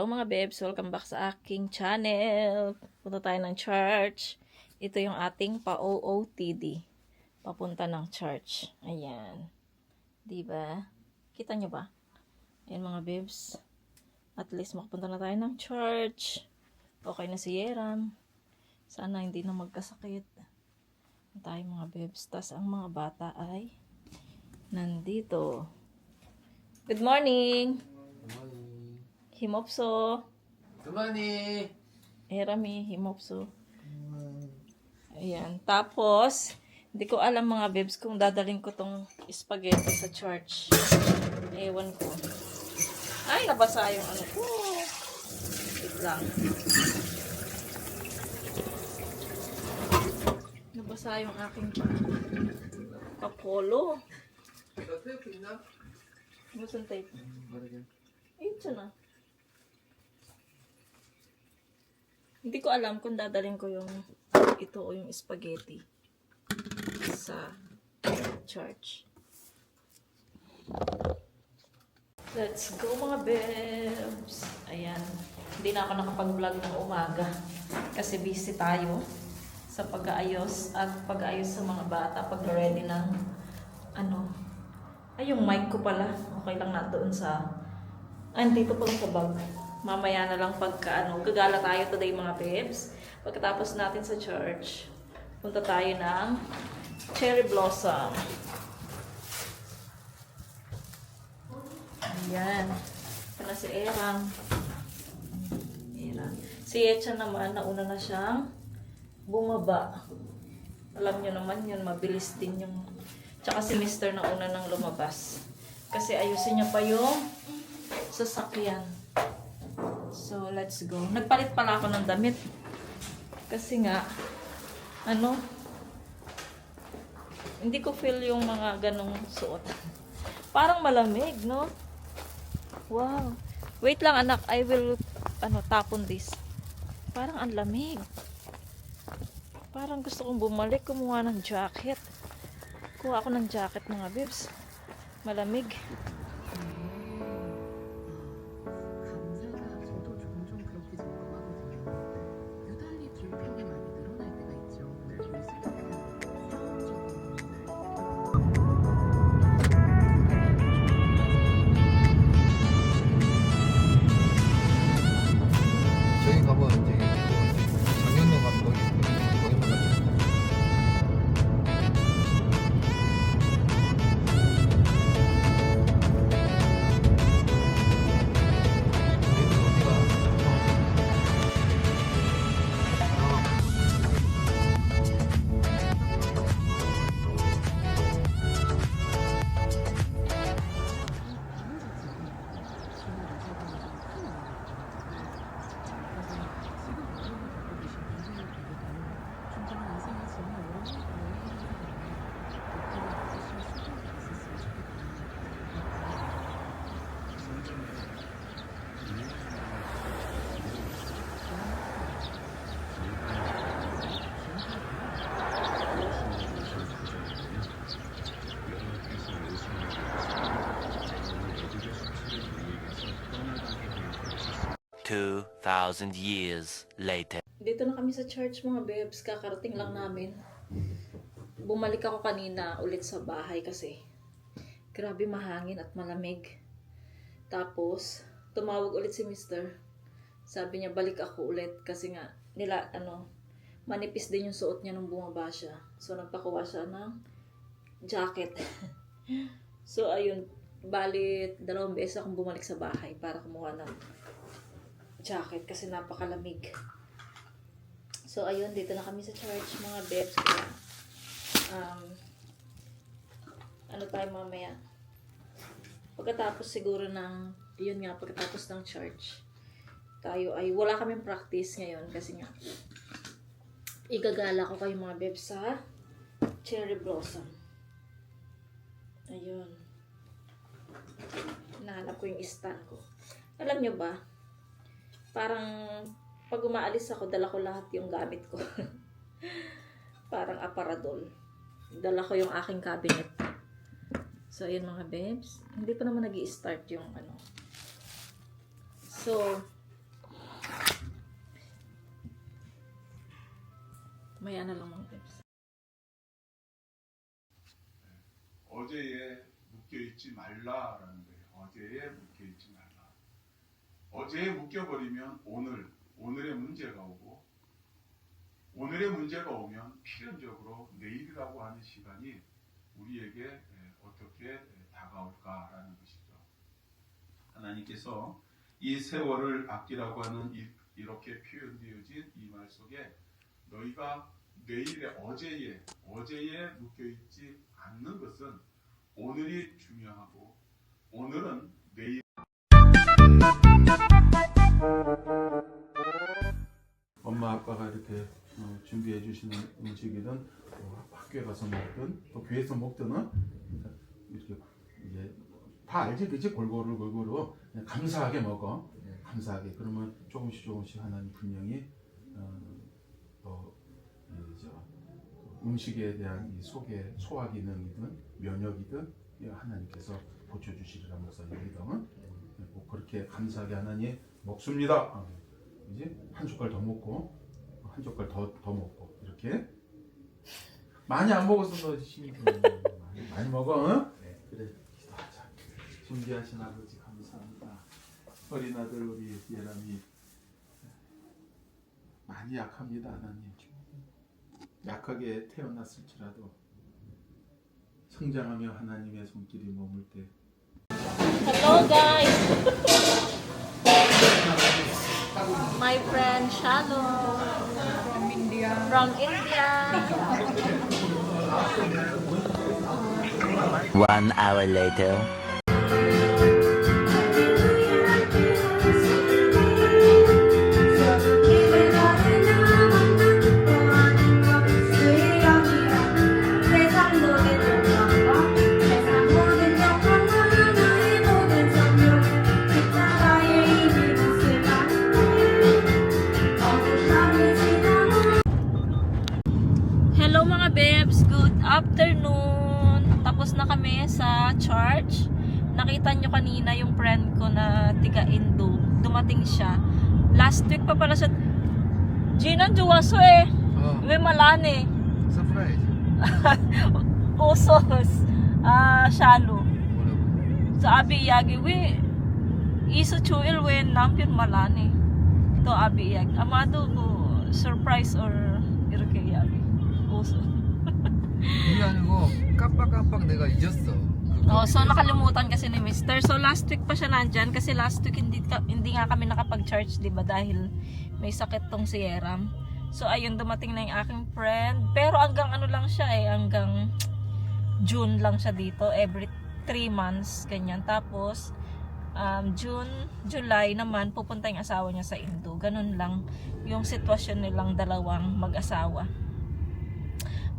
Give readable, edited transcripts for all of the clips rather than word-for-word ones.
Hello mga bebs, welcome back sa aking channel. Punta tayo ng church. Ito yung ating pa-OOTD. Papunta ng church. Ayan. Diba? Kita nyo ba? Ayan mga bebs. At least makapunta na tayo ng church. Okay na si Yeram. Sana hindi na magkasakit. Tayo mga bebs. Tas ang mga bata ay nandito. Good morning! Himopso. Good morning! Erami, himopso. Ayan. Tapos, hindi ko alam mga bebs kung dadalhin ko tong spaghetti sa church. Ewan ko. Ay, nabasa yung ano ko. Wait lang. Nabasa yung aking kapolo. 너 테이프 있나? Musan tape? 모르겠. Ito na. Hindi ko alam kung dadalhin ko yung ito o yung spaghetti sa church. Let's go mga bebs! Ayan. Hindi na ako nakapag-vlog ng umaga kasi busy tayo sa pag-aayos at pag-aayos sa mga bata, pag-ready ng ano. Ay, yung mic ko pala. Okay lang na doon sa dito pala sa bag. Mamaya na lang pagka gagala tayo today mga bebs. Pagkatapos natin sa church, punta tayo ng Cherry Blossom. Ayan. Ito na si Erang. Si Echa naman, nauna na siyang bumaba. Alam nyo naman yun, mabilis din yung... Tsaka si Mr. nauna nang lumabas. Kasi ayusin niya pa yung sasakyan. So, let's go. Nagpalit pala ako ng damit. Kasi nga, hindi ko feel yung mga ganong suot. Parang malamig, no? Wow. Wait lang, anak. I will, tapon this. Parang ang lamig. Parang gusto kong bumalik, kumuha ng jacket. Kuha ako ng jacket, mga bibs. Malamig. 저희 가면 이제 장현동 감독이 거기만 가죠. Two 2,000 years later. Dito na kami sa church mga bebs. Kakarating lang namin. Bumalik ako kanina ulit sa bahay kasi grabe mahangin at malamig. Tapos, tumawag ulit si Mr. Sabi niya balik ako ulit kasi nga manipis din yung suot niya nung bumaba siya. So, nagpakuha siya ng jacket. So, ayun. Balit, 2 beses akong bumalik sa bahay para kumuha ng jacket kasi napakalamig. So, ayun, dito na kami sa church, mga bebs. Kaya, tayo mamaya? Pagkatapos siguro pagkatapos ng church, tayo ay, wala kaming practice ngayon kasi nga, igagala ko kayo mga bebs sa Cherry Blossom. Ayun. Nahanap ko yung stand ko. Alam nyo ba, parang pag umaalis ako, dala ko lahat yung gamit ko. Parang aparador. Dala ko yung aking cabinet. So, ayun mga babes. Hindi pa naman nag-i-start yung So, Maya na lang mga bebs. 어제에 묶여있지 말라라는 거예요. 어제에 묶여있지 말라. 어제에 묶여버리면 오늘의 문제가 오고, 오늘의 문제가 오면 필연적으로 내일이라고 하는 시간이 우리에게 어떻게 다가올까라는 것이죠. 하나님께서 이 세월을 아끼라고 하는 이렇게 표현되어진 이 말 속에 너희가 내일의 어제에 묶여있지 않는 것은 오늘이 중요하고, 오늘은 내일. 엄마 아빠가 이렇게 준비해 주시는 음식이든 학교에 가서 먹든 또 교회에서 먹든 이렇게 이제 다 알지, 그치? 골고루 그냥 감사하게 먹어. 감사하게. 그러면 조금씩 하나님 분명히 음식에 대한 이 속의 소화 기능이든 면역이든 하나님께서 고쳐주시리라 목사님 믿음은 꼭 그렇게 감사하게 하나님 먹습니다. 이제 한 숟갈 더 먹고 한 숟갈 더 먹고 이렇게 많이 안 먹어서 너 힘이 많이 먹어. 응? 그래. 기도하자. 준비하신 아버지 감사합니다. 어린 아들 우리 예람이 많이 약합니다. 하나님. 약하게 태어났을지라도 성장하며 하나님의 손길이 머물 때. Hello guys! My friend Shalom from India. 1 hour later. Hello mga bebs, good afternoon. Tapos na kami sa church. Nakita nyo kanina yung friend ko na tiga Indo. Dumating siya. Last week pa pala siya. Jinan juwaso eh. We malane. 서프라이즈. Usos. Shalo. Sa abi yagi we isu chuil when nampir malane. To abi yag. Amado ko surprise or 이렇게 yagi. Uso. 그게 아니고 깜빡깜빡 내가 잊었어. So nakalimutan kasi ni Mister. So last week pa siya nandyan kasi last week hindi nga kami nakapag-church, 'di ba? Dahil may sakit tong si Yeram. So ayun, dumating na yung aking friend. Pero hanggang ano lang siya hanggang June lang siya dito, every 3 months ganyan. Tapos June, July naman pupunta yung asawa niya sa Indo. Ganun lang yung sitwasyon nilang dalawang mag-asawa.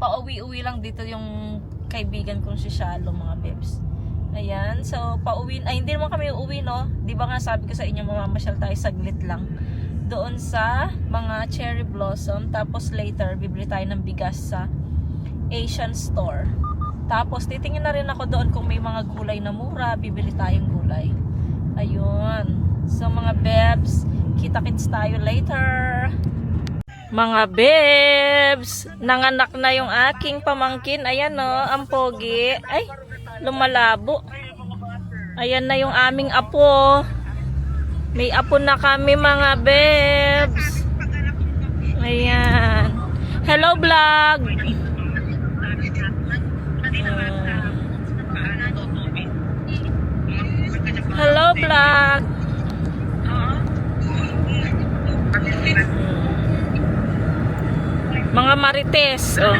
Pauwi-uwi lang dito yung kaibigan kong si Shalom mga bebs. Ayan, so pauwi, hindi naman kami uuwi, no? Di ba nga sabi ko sa inyo mamamasyal tayo saglit lang doon sa mga cherry blossom, tapos later bibili tayo ng bigas sa Asian store. Tapos titingin na rin ako doon kung may mga gulay na mura, bibili tayong gulay. Ayun, so mga bebs, kita-kits tayo later. Mga bebs, nanganak na yung aking pamangkin. Ayan o, ang pogi. Ay, lumalabo. Ayan na yung aming apo. May apo na kami mga bebs. Ayan. Hello vlog. Hello vlog. Mga marites, oh.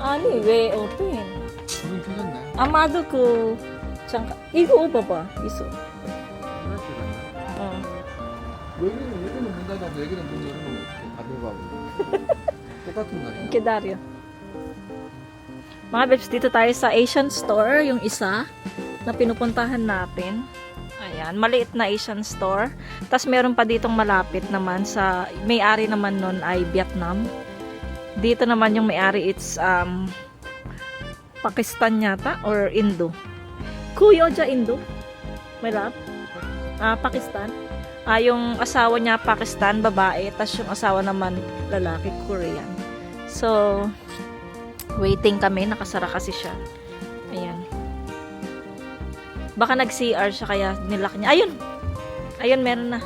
아니 왜 open? 문이 켜졌네. 아마도 그 잠깐 이거 봐봐 있어. 그럴 줄 알았네. 여기는 문 닫아고 여기는 문 열어놓으면 어떡해. 닫으라고. 똑같은 거 아니야? Kidaryo. Mga bebs, dito tayo sa Asian store, yung isa na pinupuntahan natin. Ayan, maliit na Asian store. Tapos meron pa ditong malapit naman sa, may-ari naman nun ay Vietnam. Dito naman yung may-ari, it's Pakistan yata or Indo. Kuyo dya Indo? May lab? Pakistan. Yung asawa niya Pakistan, babae, tas yung asawa naman lalaki, Korean. So, waiting kami, nakasara kasi siya. Ayan. Baka nag-CR siya kaya nilak niya. Ayun! Ayun, meron na.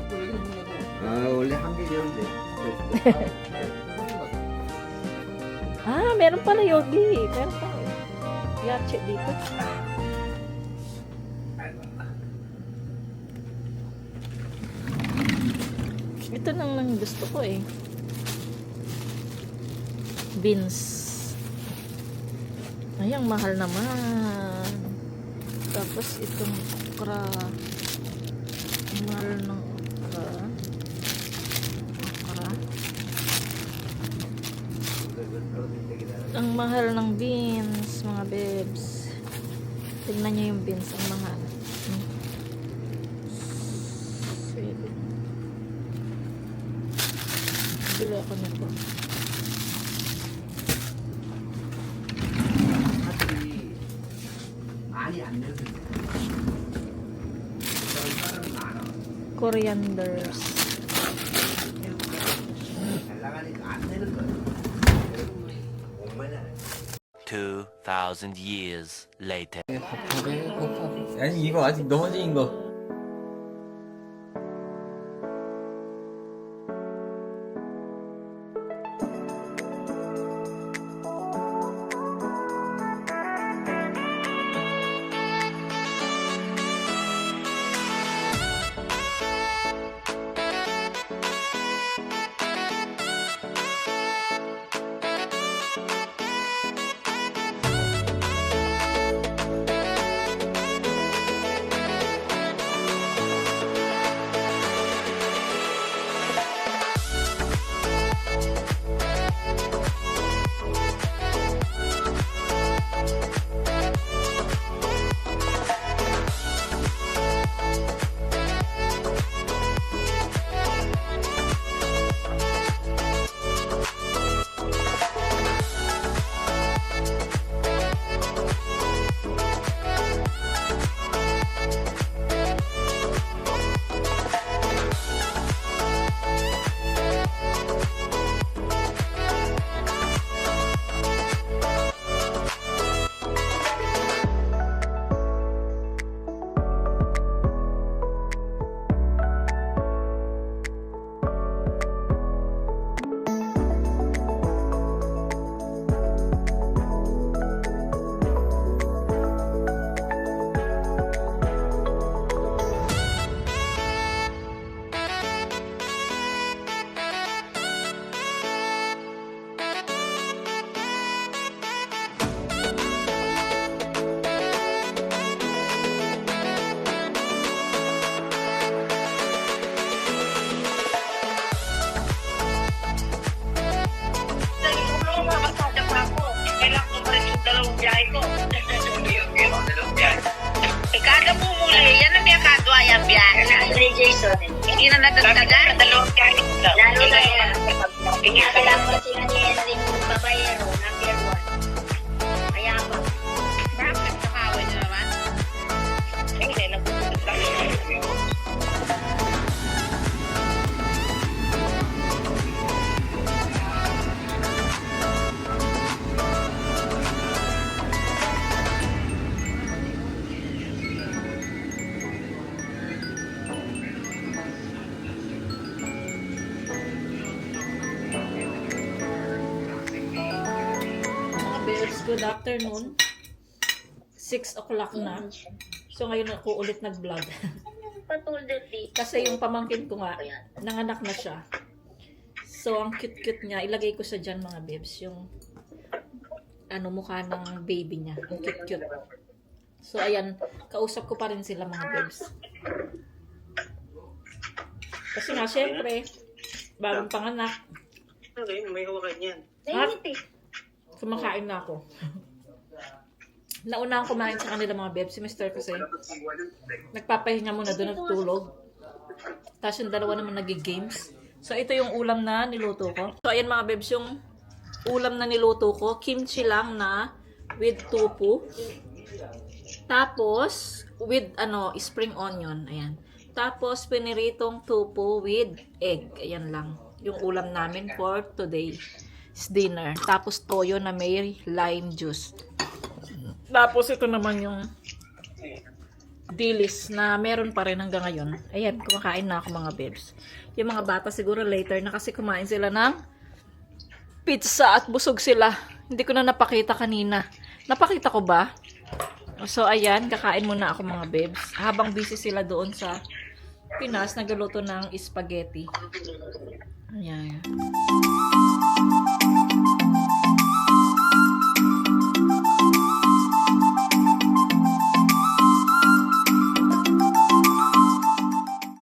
여기는 문 닫아. 아, 원래 한 개 되는데. Meron pala yogi. Meron pala. Yache dito. Ito nang gusto ko eh. Beans. Ay, ang mahal naman. Tapos itong okra. Ang mahal ng okra. Okra. Ang mahal ng beans, mga bebs. Tignan nyo yung beans, ang mahal. Bili ako nito. 사람들이 많이 안 내서 사람은 많아. Corianders. 잘 나가니까 안 내는 거야. 공부해야 돼. 2,000 years later. 곱하게 곱하게. 아니 이거 아직 넘어진 거. Jason, hindi na natatagal. Lalo na yan. Kailangan sila ni Henry Babayero, number 1. Kaya ba? Bakit? Nakawin na naman? Hindi, nagpupunod lang. Good afternoon. 6 o'clock na. So ngayon ako ulit nag-vlog. Patulad dito. Kasi yung pamangkin ko nga, nanganak na siya. So, ang cute-cute niya. Ilagay ko sa dyan mga bebs. Yung mukha ng baby niya. Ang cute-cute. So, ayan. Kausap ko pa rin sila mga bebs. Kasi nga, syempre, bagong panganak. Okay, may hawakan yan. At, kumakain na ako. Nauna akong kumain sa kanila mga bebs. Si Mr. kasi nagpapahinga muna doon at tulog. Tapos yung dalawa naman nag-games. So, ito yung ulam na niluto ko. So, ayan mga bebs, yung ulam na niluto ko. Kimchi lang na with tofu. Tapos, with spring onion. Ayan. Tapos, piniritong tofu with egg. Ayan lang. Yung ulam namin for today's dinner. Tapos, toyo na may lime juice. Tapos, ito naman yung dilis na meron pa rin hanggang ngayon. Ayan, kumakain na ako mga bebs. Yung mga bata siguro later na kasi kumain sila ng pizza at busog sila. Hindi ko na napakita kanina. Napakita ko ba? So, ayan, kakain muna ako mga bebs. Habang busy sila doon sa Pinas, nagluluto ng spaghetti. Ayan.